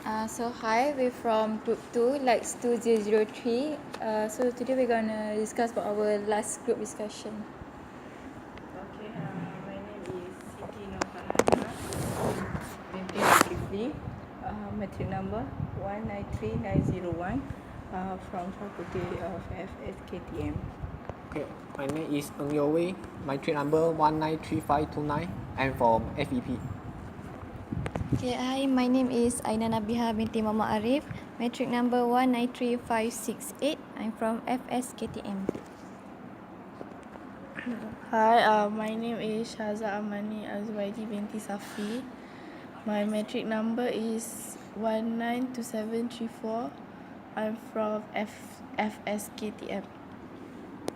Hi, we're from Group 2, LAX 2003. So today we're gonna discuss about our last group discussion. Okay, my name is Siti Nurhana. Maintain briefly. Matric number 193901 from Faculty of FSKTM. Okay, my name is Ng Yo Wei. My train number 193529. I'm from FEP. Okay, hi, my name is Aina Nabiha binti Mama Arif. Matric number 193568. I'm from FSKTM. Hi, my name is Shaza Amani Azwaidi binti Safi. My matric number is 192734. I'm from FSKTM.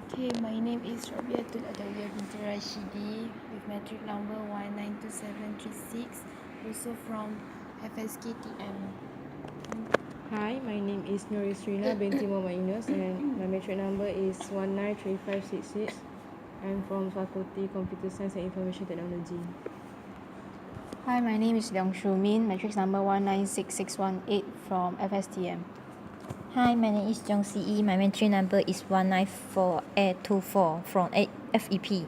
Okay, my name is Rabiatul Adawiyah binti Rashidi with matric number 192736, also from FSKTM. Hi, my name is Nurisrina binti Muhammad Yunus and my matric number is 193566. I'm from Faculty Computer Science and Information Technology. Hi, my name is Leong Shu Min, matrix number 196618 from FSTM. Hi, my name is Jung Si My matric number is 194A24 from FEP.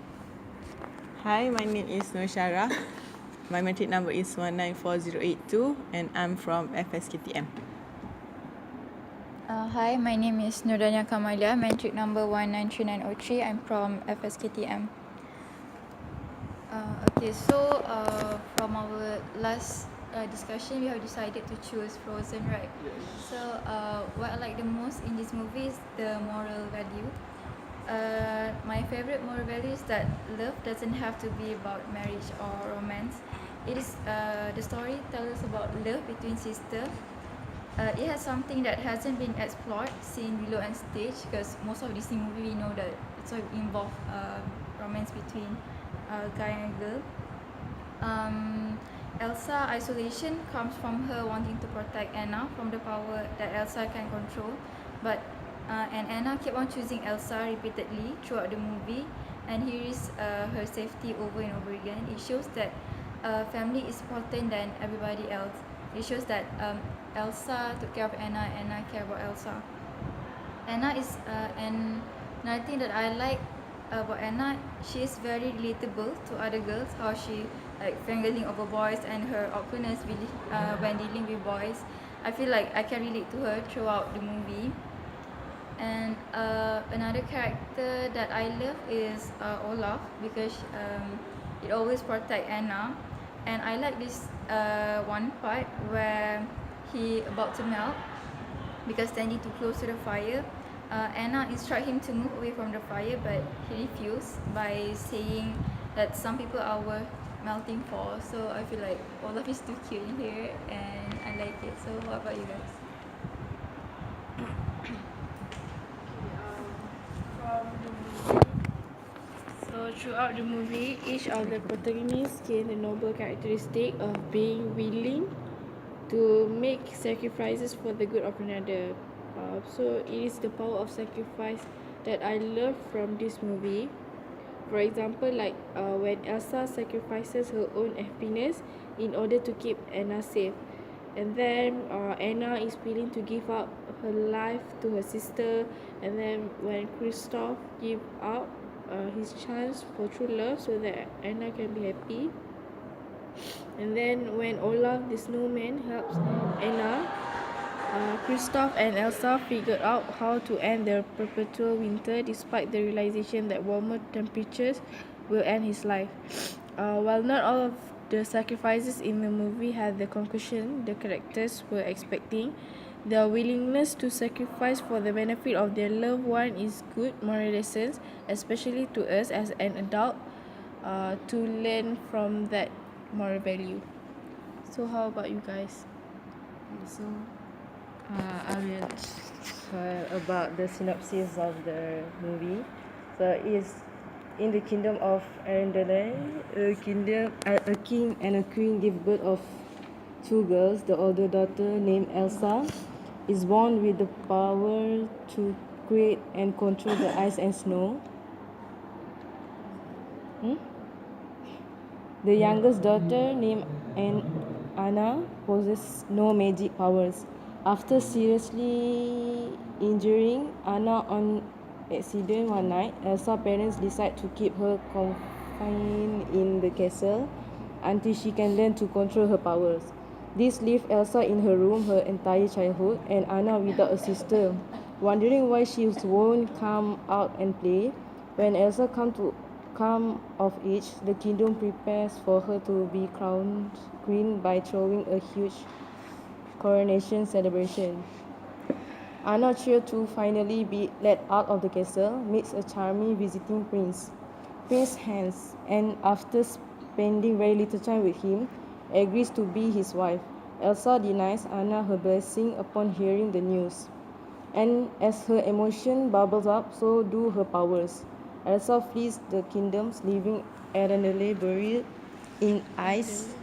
Hi, my name is Nur Syarah. My matric number is 194082 and I'm from FSKTM. Hi, my name is Nurdania Kamalia, matric number 193903. I'm from FSKTM. From our last discussion, we have decided to choose Frozen, right? Yes. So, what I like the most in this movie is the moral value. My favorite moral value is that love doesn't have to be about marriage or romance. It is the story tells us about love between sisters. It has something that hasn't been explored seen below and stage, because most of Disney movie we know that it's all involve romance between guy and girl. Elsa isolation comes from her wanting to protect Anna from the power that Elsa can control, but and Anna kept on choosing Elsa repeatedly throughout the movie, and here is her safety over and over again. It shows that family is important than everybody else. It shows that Elsa took care of Anna, Anna cared about Elsa. Anna is and another thing that I like about Anna, she is very relatable to other girls. How she like fangirling over boys and her awkwardness when dealing with boys. I feel like I can relate to her throughout the movie. And another character that I love is Olaf, because it always protect Anna. And I like this one part where he about to melt because standing too close to the fire. Anna instructed him to move away from the fire, but he refused by saying that some people are worth melting for. So I feel like Olaf is too cute in here, and I like it. So what about you guys? So throughout the movie, each of the protagonists gain the noble characteristic of being willing to make sacrifices for the good of another. So it is the power of sacrifice that I love from this movie. For example, like when Elsa sacrifices her own happiness in order to keep Anna safe, and then Anna is willing to give up her life to her sister, and then when Kristoff give up his chance for true love so that Anna can be happy, and then when Olaf the snowman helps Anna, Kristoff and Elsa figured out how to end their perpetual winter despite the realization that warmer temperatures will end his life. While not all of the sacrifices in the movie had the conclusion the characters were expecting, their willingness to sacrifice for the benefit of their loved one is good moral lessons, especially to us as an adult, to learn from that moral value. So how about you guys? I will tell about the synopsis of the movie. So it is in the kingdom of Arendelle, a king and a queen give birth of two girls. The older daughter, named Elsa, is born with the power to create and control the ice and snow. The youngest daughter, named Anna possesses no magic powers. After seriously injuring Anna on accident one night, Elsa's parents decide to keep her confined in the castle until she can learn to control her powers. This leaves Elsa in her room her entire childhood and Anna without a sister, wondering why she won't come out and play. When Elsa come of age, the kingdom prepares for her to be crowned queen by throwing a huge coronation celebration. Anna, thrilled to finally be let out of the castle, meets a charming visiting prince, Prince Hans, and after spending very little time with him, agrees to be his wife. Elsa denies Anna her blessing upon hearing the news, and as her emotion bubbles up, so do her powers. Elsa flees the kingdoms, leaving Arendelle buried in ice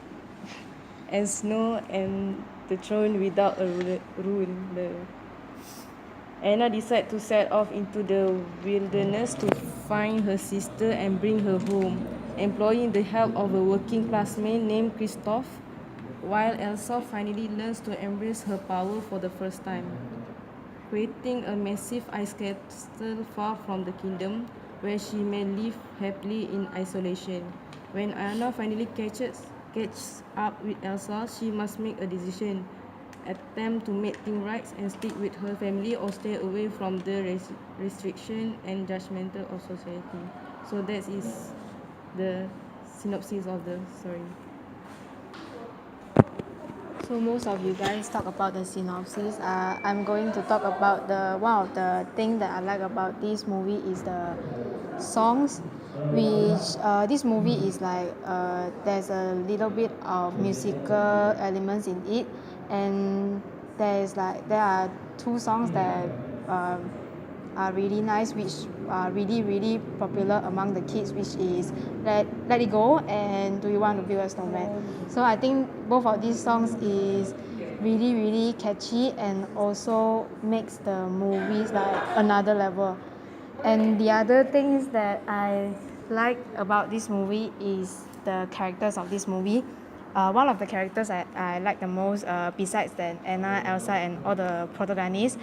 and snow and the throne without a ruler. Anna decides to set off into the wilderness to find her sister and bring her home, employing the help of a working classman named Christoph, while Elsa finally learns to embrace her power for the first time, creating a massive ice castle far from the kingdom where she may live happily in isolation. When Anna finally catches up with Elsa, she must make a decision: attempt to make things right and stick with her family, or stay away from the restriction and judgmental of society. So that is the synopsis of the story. So most of you guys talk about the synopsis. I'm going to talk about the one of the thing that I like about this movie is the songs, which this movie is like there's a little bit of musical elements in it, and there are two songs that um, are really nice, which are really popular among the kids, which is Let It Go and Do You Want to Build a Snowman. So I think both of these songs is really catchy and also makes the movies like another level. And the other things that I like about this movie is the characters of this movie. One of the characters I like the most, besides than Anna, Elsa, and all the protagonists,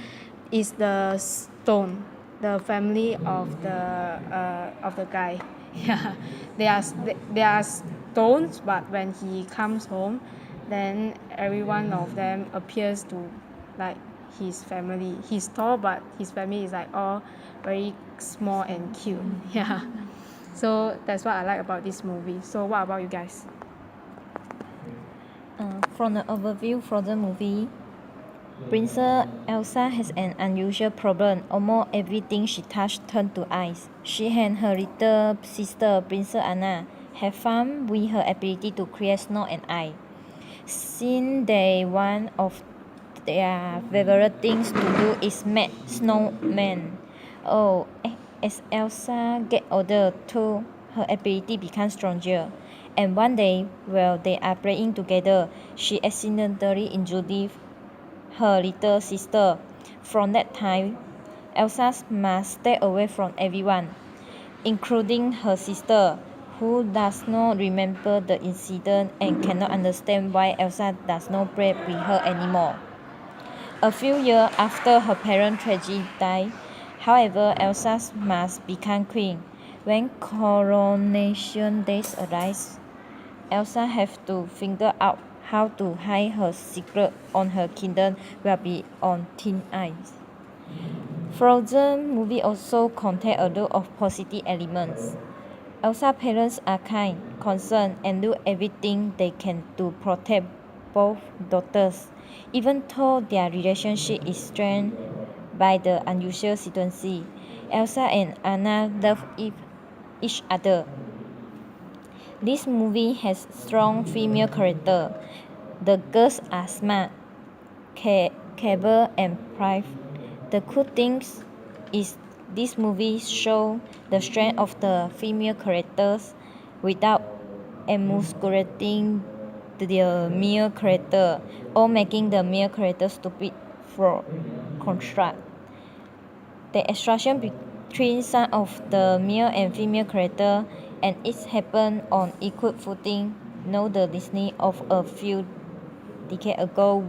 is the Stone, the family of the guy. Yeah, they are stones, but when he comes home, then every one of them appears to like his family. He's tall, but his family is like all very small and cute. Yeah, so that's what I like about this movie. So what about you guys? From the overview for the movie, Princess Elsa has an unusual problem. Almost everything she touched turned to ice. She and her little sister, Princess Anna, have fun with her ability to create snow and ice. Since day one of their favorite things to do is make snowmen. Oh, as Elsa gets older too, her ability becomes stronger. And one day, while they are playing together, she accidentally injured her little sister. From that time, Elsa must stay away from everyone, including her sister, who does not remember the incident and cannot understand why Elsa does not play with her anymore. A few years after her parents tragically died, however, Elsa must become queen. When coronation days arrives, Elsa has to figure out how to hide her secret on her kingdom will be on thin ice. Frozen movie also contains a lot of positive elements. Elsa's parents are kind, concerned, and do everything they can to protect both daughters, even though their relationship is strained by the unusual situation. Elsa and Anna love each other. This movie has strong female characters. The girls are smart, clever, and brave. The cool thing is this movie shows the strength of the female characters without emasculating the male character or making the male character stupid for contrast. The attraction between some of the male and female characters and it happen on equal footing, know the listening of a few decades ago,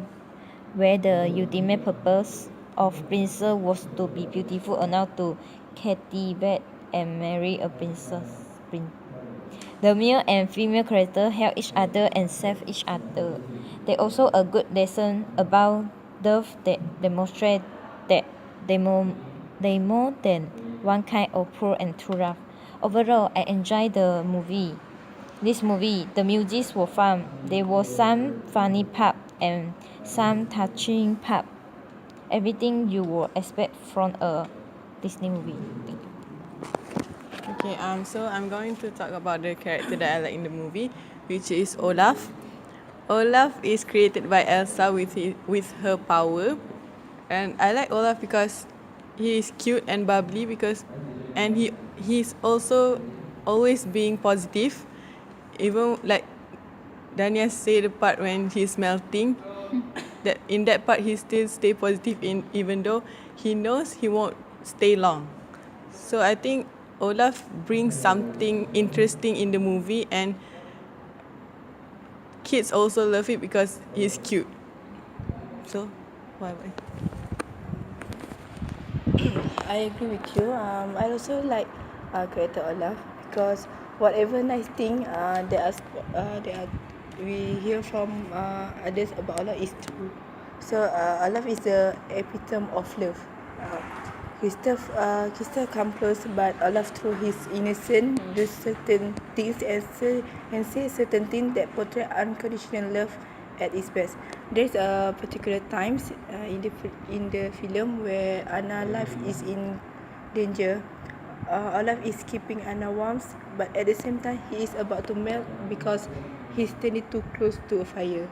where the ultimate purpose of princess was to be beautiful enough to captivate and marry a princess. The male and female characters help each other and save each other. They also a good lesson about love that demonstrate that they more than one kind of pure and true love. Overall, I enjoyed the movie. This movie, the music was fun. There was some funny part and some touching part. Everything you would expect from a Disney movie. Thank you. Okay, so I'm going to talk about the character that I like in the movie, which is Olaf. Olaf is created by Elsa with her power, and I like Olaf because he is cute and bubbly and he's also always being positive, even like Dania said the part when he's melting. That in that part he still stay positive even though he knows he won't stay long. So I think Olaf brings something interesting in the movie, and kids also love it because he's cute. So, bye bye. I agree with you. I also like character Olaf because whatever nice thing we hear from others about Olaf is true. So Olaf is the epitome of love. Kristoff come close, but Olaf through his innocence do certain things and say certain things that portray unconditional love at its best. There's a particular times in the film where Anna's life is in danger. Olaf is keeping Anna warm, but at the same time he is about to melt because he's standing too close to a fire.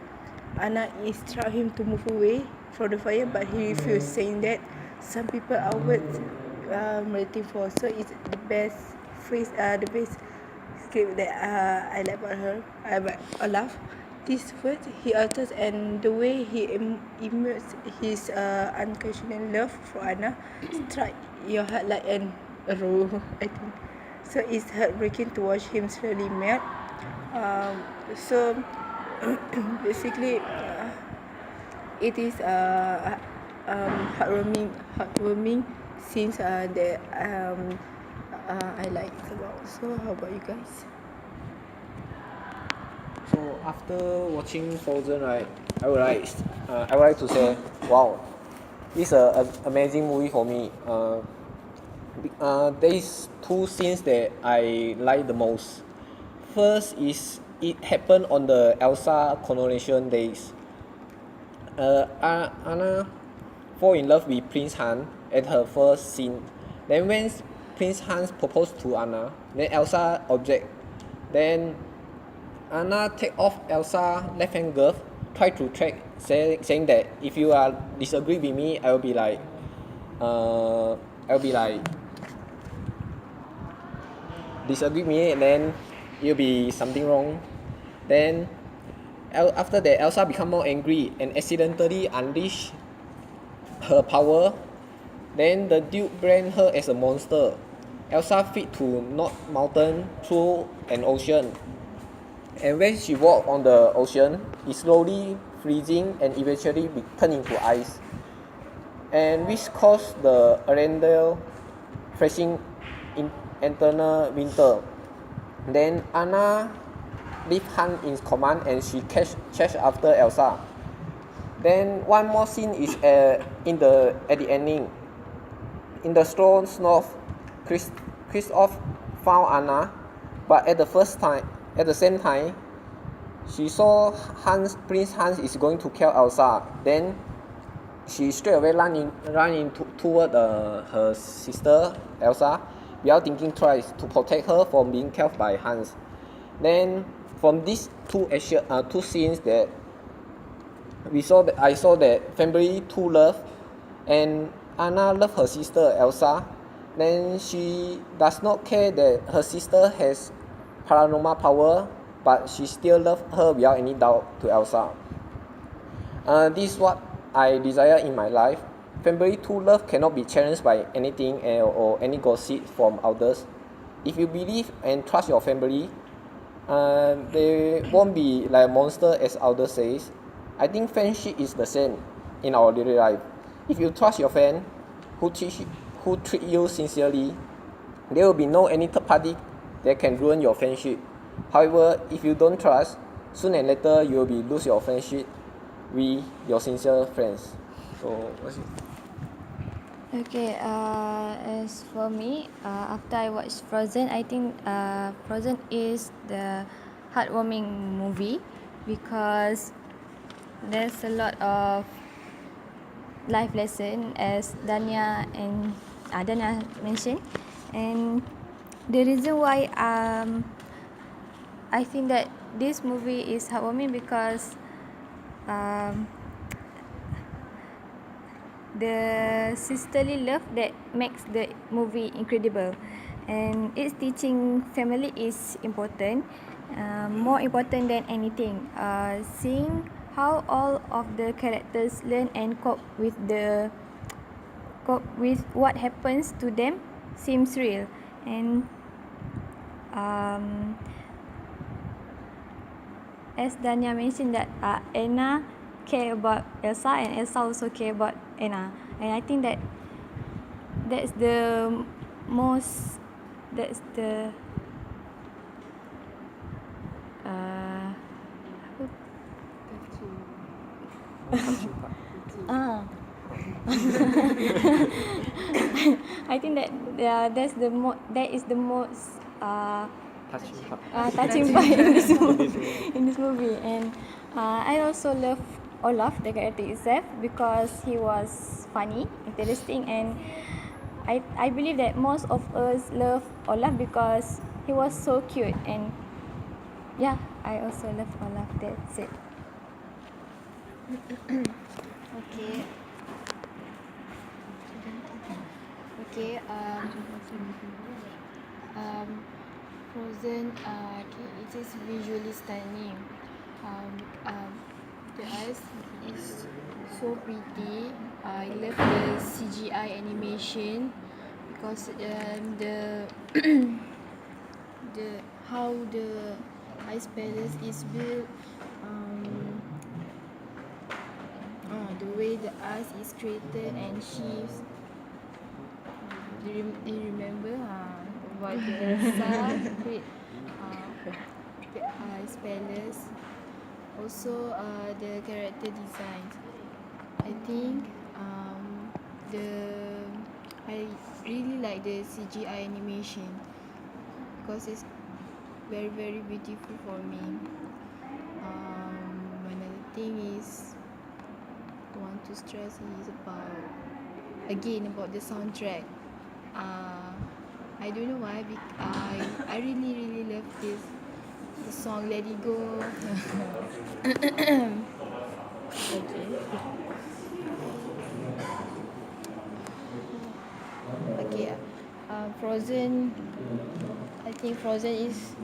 Anna instructs him to move away from the fire, but he refuses, saying that some people are worth waiting for. So it's the best phrase, the best script that I like about her. About Olaf. This word he utters and the way he immerses his unconditional love for Anna strike your heart like an arrow, I think. So it's heartbreaking to watch him slowly melt. So basically, it is heartwarming scenes that I like about. So how about you guys? So after watching Frozen, right, I would like to say, wow, this is an amazing movie for me. There is two scenes that I like the most. First is it happened on the Elsa coronation days. Anna fall in love with Prince Han at her first scene. Then when Prince Hans proposed to Anna, then Elsa object. Then Anna take off Elsa's left hand glove, try to track, saying that if you are disagree with me, I'll be like disagree with me, and then it'll be something wrong. Then after that, Elsa become more angry and accidentally unleash her power. Then the Duke brand her as a monster. Elsa fit to North Mountain through an ocean. And when she walked on the ocean, it slowly freezing and eventually turn into ice. And which caused the Arendelle facing in eternal winter. Then Anna leave Han in command and she chase after Elsa. Then one more scene is at the ending. In the stone snow, Kristoff found Anna, but at the same time, she saw Prince Hans is going to kill Elsa. Then she straight away run toward her sister Elsa, without thinking twice, to protect her from being killed by Hans. Then from these two scenes that I saw that family true love, and Anna loved her sister Elsa. Then she does not care that her sister has paranormal power, but she still loves her without any doubt to Elsa. This is what I desire in my life. Family true love cannot be challenged by anything or any gossip from others. If you believe and trust your family, they won't be like a monster as others says. I think friendship is the same in our daily life. If you trust your friend who treat you sincerely, there will be no any third party that can ruin your friendship. However, if you don't trust, soon and later you will be lose your friendship with your sincere friends. So what's it? Okay, as for me, after I watched Frozen, I think Frozen is the heartwarming movie because there's a lot of life lesson as Dania mentioned, and the reason why I think that this movie is heartwarming because the sisterly love that makes the movie incredible, and its teaching family is important, more important than anything. Seeing how all of the characters learn and cope with what happens to them seems real, and as Dania mentioned that Anna care about Elsa and Elsa also care about Anna, and I think that that's the most that's the I think that that is the most touching part in this movie, and I also love Olaf, the character itself, because he was funny, interesting, and I believe that most of us love Olaf because he was so cute, and yeah, I also love Olaf. That's it. Okay. Okay. Frozen. Okay, it is visually stunning. The eyes is so pretty. I love the CGI animation because the the how the ice palace is built. The way the ice is created and shifts. Do you remember about the Elsa create the ice palace? Also, the character designs. I think I really like the CGI animation because it's very very beautiful for me. Another thing is I want to stress is about the soundtrack. I don't know why. I really really love the song Let It Go. Okay. Frozen. I think Frozen is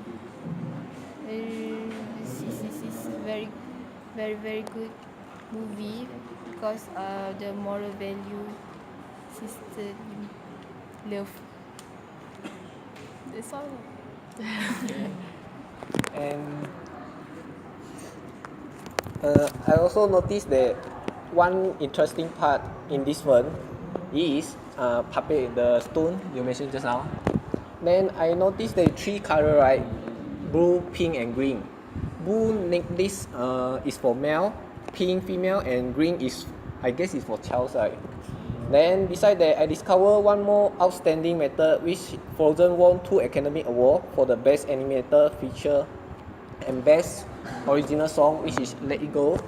very very very good movie because the moral value, sister love. That's all. And I also noticed that one interesting part in this one is puppet, the stone you mentioned just now. Then I noticed the three color, right? Blue, pink, and green. Blue necklace is for male, pink female, and green is I guess is for child, right? Then beside that, I discovered one more outstanding method which Frozen won 2 Academy Awards for the best animated feature and best original song, which is Let It Go,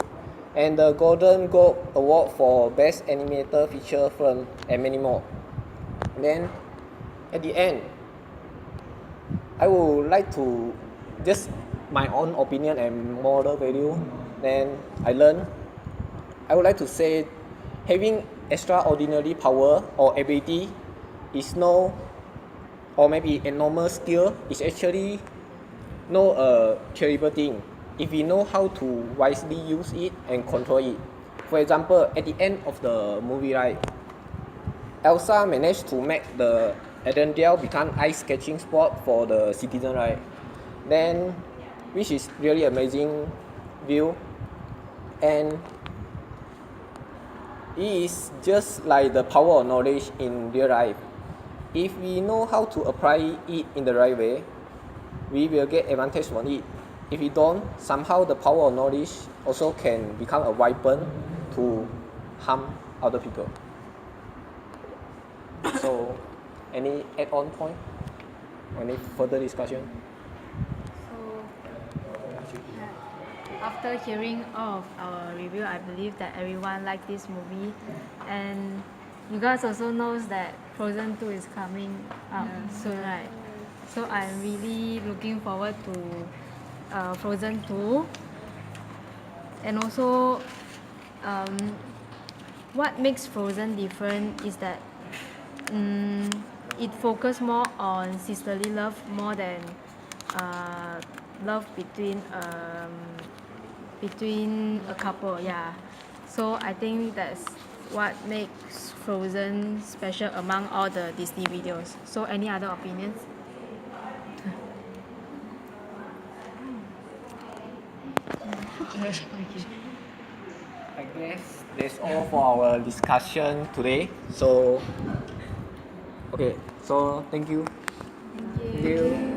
and the Golden Globe Award for best animated feature film, and many more. Then at the end, I would like to just my own opinion and moral value. Then I would like to say having extraordinary power or ability is no, or maybe enormous skill is actually no terrible thing if we know how to wisely use it and control it. For example, at the end of the movie, right, Elsa managed to make the Arendelle become ice sketching spot for the citizen, right? Then, which is really amazing view. And it is just like the power of knowledge in real life. If we know how to apply it in the right way, we will get advantage from it. If we don't, somehow the power of knowledge also can become a weapon to harm other people. So, any add-on point? Any further discussion? After hearing all of our review, I believe that everyone liked this movie, and you guys also knows that Frozen 2 is coming up soon, right? So I'm really looking forward to Frozen 2, and also what makes Frozen different is that it focus more on sisterly love more than love between a couple, yeah. So I think that's what makes Frozen special among all the Disney videos. So any other opinions? I guess that's all for our discussion today. So, okay, so thank you. Thank you.